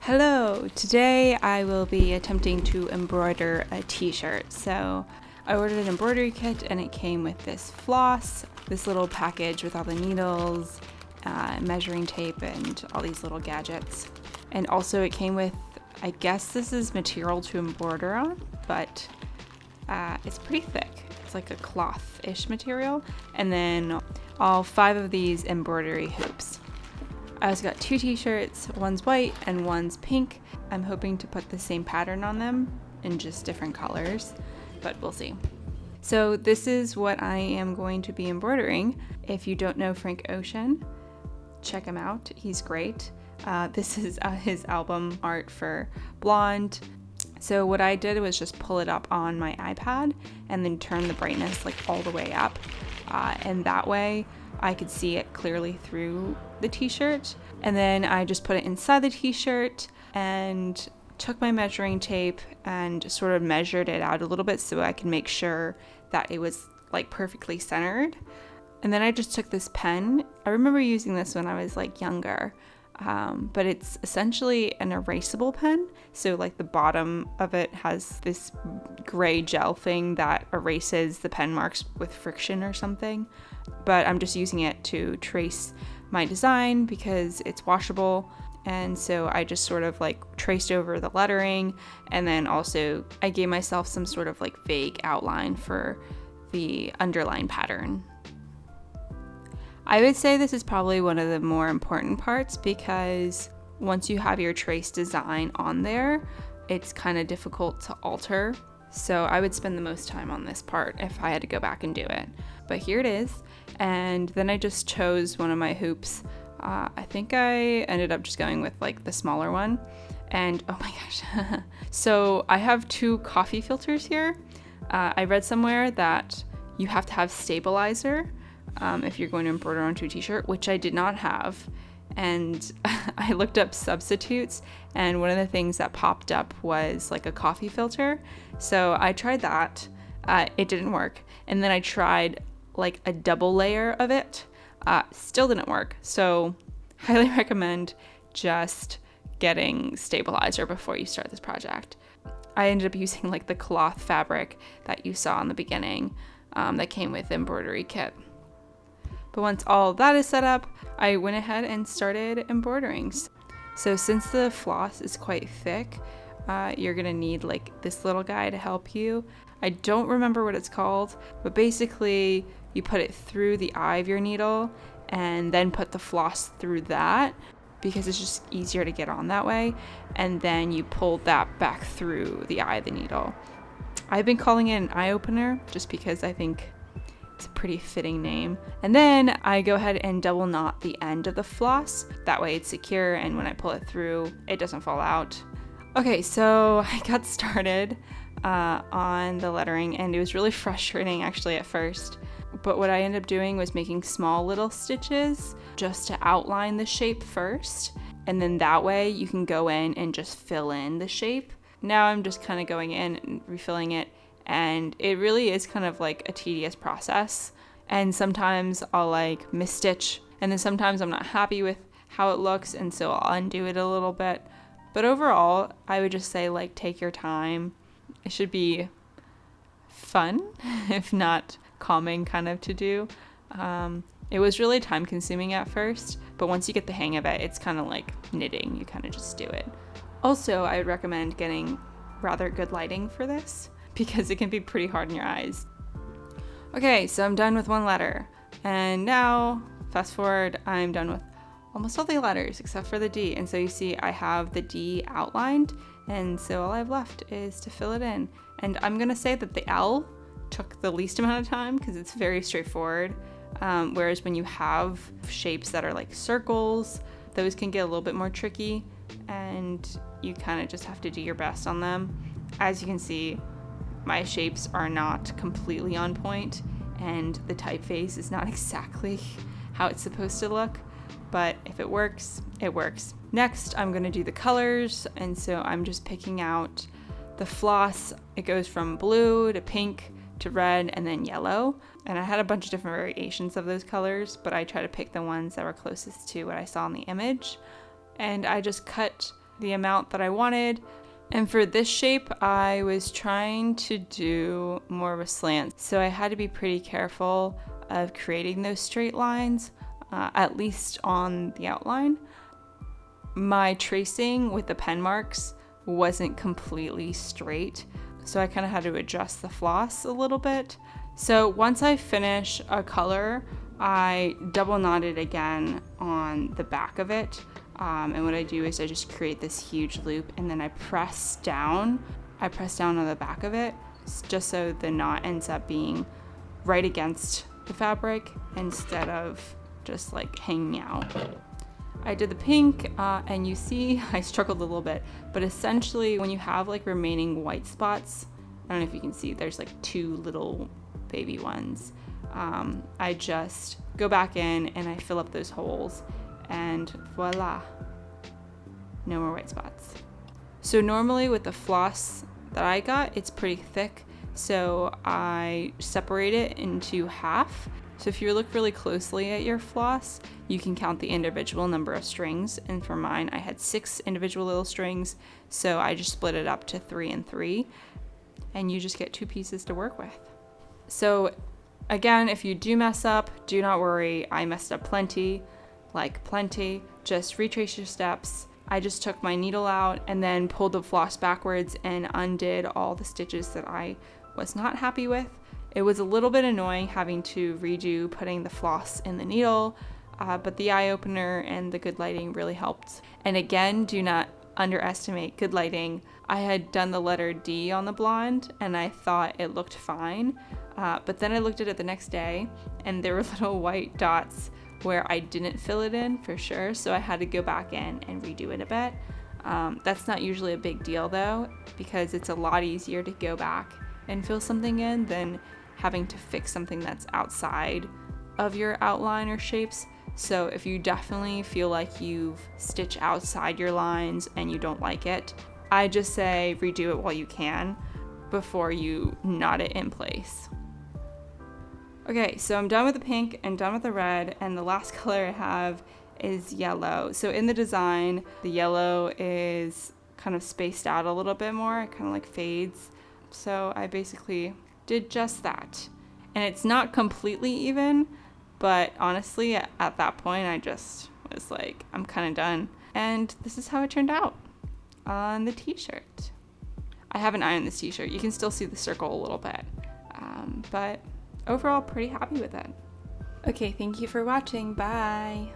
Hello! Today I will be attempting to embroider a t-shirt. So I ordered an embroidery kit and it came with this floss, this little package with all the needles, measuring tape, and all these little gadgets. And also it came with, I guess this is material to embroider on, but it's pretty thick. It's like a cloth-ish material. And then all 5 of these embroidery hoops. I also got 2 t-shirts, one's white and one's pink. I'm hoping to put the same pattern on them in just different colors, but we'll see. So this is what I am going to be embroidering. If you don't know Frank Ocean, check him out. He's great. This is his album art for Blonde. So what I did was just pull it up on my iPad and then turn the brightness like all the way up. And that way I could see it clearly through the t-shirt. And then I just put it inside the t-shirt and took my measuring tape and sort of measured it out a little bit so I could make sure that it was like perfectly centered. And then I just took this pen. I remember using this when I was like younger, but it's essentially an erasable pen. So like the bottom of it has this gray gel thing that erases the pen marks with friction or something. But I'm just using it to trace my design because it's washable. And so I just sort of like traced over the lettering, and then also I gave myself some sort of like vague outline for the underline pattern. I would say this is probably one of the more important parts because once you have your trace design on there, it's kind of difficult to alter. So I would spend the most time on this part if I had to go back and do it. But here it is. And then I just chose one of my hoops. I think I ended up just going with like the smaller one. And oh my gosh. So I have 2 coffee filters here. I read somewhere that you have to have stabilizer if you're going to embroider onto a t-shirt, which I did not have. And I looked up substitutes, and one of the things that popped up was like a coffee filter. So I tried that. It didn't work. And then I tried like a double layer of it. Still didn't work. So highly recommend just getting stabilizer before you start this project. I ended up using like the cloth fabric that you saw in the beginning that came with the embroidery kit. But once all that is set up, I went ahead and started embroidering. So since the floss is quite thick, you're gonna need like this little guy to help you. I don't remember what it's called, but basically you put it through the eye of your needle and then put the floss through that because it's just easier to get on that way. And then you pull that back through the eye of the needle. I've been calling it an eye opener just because I think it's a pretty fitting name. And then I go ahead and double knot the end of the floss. That way it's secure, and when I pull it through, it doesn't fall out. Okay, so I got started on the lettering, and it was really frustrating actually at first. But what I ended up doing was making small little stitches just to outline the shape first. And then that way you can go in and just fill in the shape. Now I'm just kind of going in and refilling it. And it really is kind of like a tedious process. And sometimes I'll like misstitch, and then sometimes I'm not happy with how it looks, and so I'll undo it a little bit. But overall, I would just say like take your time. It should be fun, if not calming kind of to do. It was really time consuming at first, but once you get the hang of it, it's kind of like knitting. You kind of just do it. Also, I would recommend getting rather good lighting for this, because it can be pretty hard in your eyes. Okay, so I'm done with one letter. And now, fast forward, I'm done with almost all the letters except for the D. And so you see I have the D outlined, and so all I have left is to fill it in. And I'm gonna say that the L took the least amount of time because it's very straightforward. Whereas when you have shapes that are like circles, those can get a little bit more tricky, and you kind of just have to do your best on them. As you can see, my shapes are not completely on point, and the typeface is not exactly how it's supposed to look, but if it works, it works. Next, I'm gonna do the colors, and so I'm just picking out the floss. It goes from blue to pink to red and then yellow, and I had a bunch of different variations of those colors, but I try to pick the ones that were closest to what I saw in the image. And I just cut the amount that I wanted. And for this shape, I was trying to do more of a slant. So I had to be pretty careful of creating those straight lines, at least on the outline. My tracing with the pen marks wasn't completely straight, so I kind of had to adjust the floss a little bit. So once I finish a color, I double knot it again on the back of it. And what I do is I just create this huge loop, and then I press down on the back of it, just so the knot ends up being right against the fabric instead of just like hanging out. I did the pink, and you see I struggled a little bit, but essentially when you have like remaining white spots, I don't know if you can see, there's like 2 little baby ones. I just go back in and I fill up those holes, and voila, no more white spots. So normally with the floss that I got, it's pretty thick, so I separate it into half. So if you look really closely at your floss, you can count the individual number of strings, and for mine I had 6 individual little strings, so I just split it up to 3 and 3, and you just get 2 pieces to work with. So again, if you do mess up, do not worry, I messed up plenty. Just retrace your steps. I just took my needle out and then pulled the floss backwards and undid all the stitches that I was not happy with. It was a little bit annoying having to redo putting the floss in the needle, but the eye opener and the good lighting really helped. And again, do not underestimate good lighting. I had done the letter D on the blonde and I thought it looked fine, but then I looked at it the next day and there were little white dots where I didn't fill it in for sure, so I had to go back in and redo it a bit. That's not usually a big deal though, because it's a lot easier to go back and fill something in than having to fix something that's outside of your outline or shapes. So if you definitely feel like you've stitched outside your lines and you don't like it, I just say redo it while you can before you knot it in place. Okay, so I'm done with the pink and done with the red, and the last color I have is yellow. So in the design, the yellow is kind of spaced out a little bit more. It kind of like fades. So I basically did just that. And it's not completely even, but honestly, at that point, I just was like, I'm kind of done. And this is how it turned out on the t-shirt. I haven't ironed this t-shirt. You can still see the circle a little bit, but overall pretty happy with it. Okay, thank you for watching. Bye.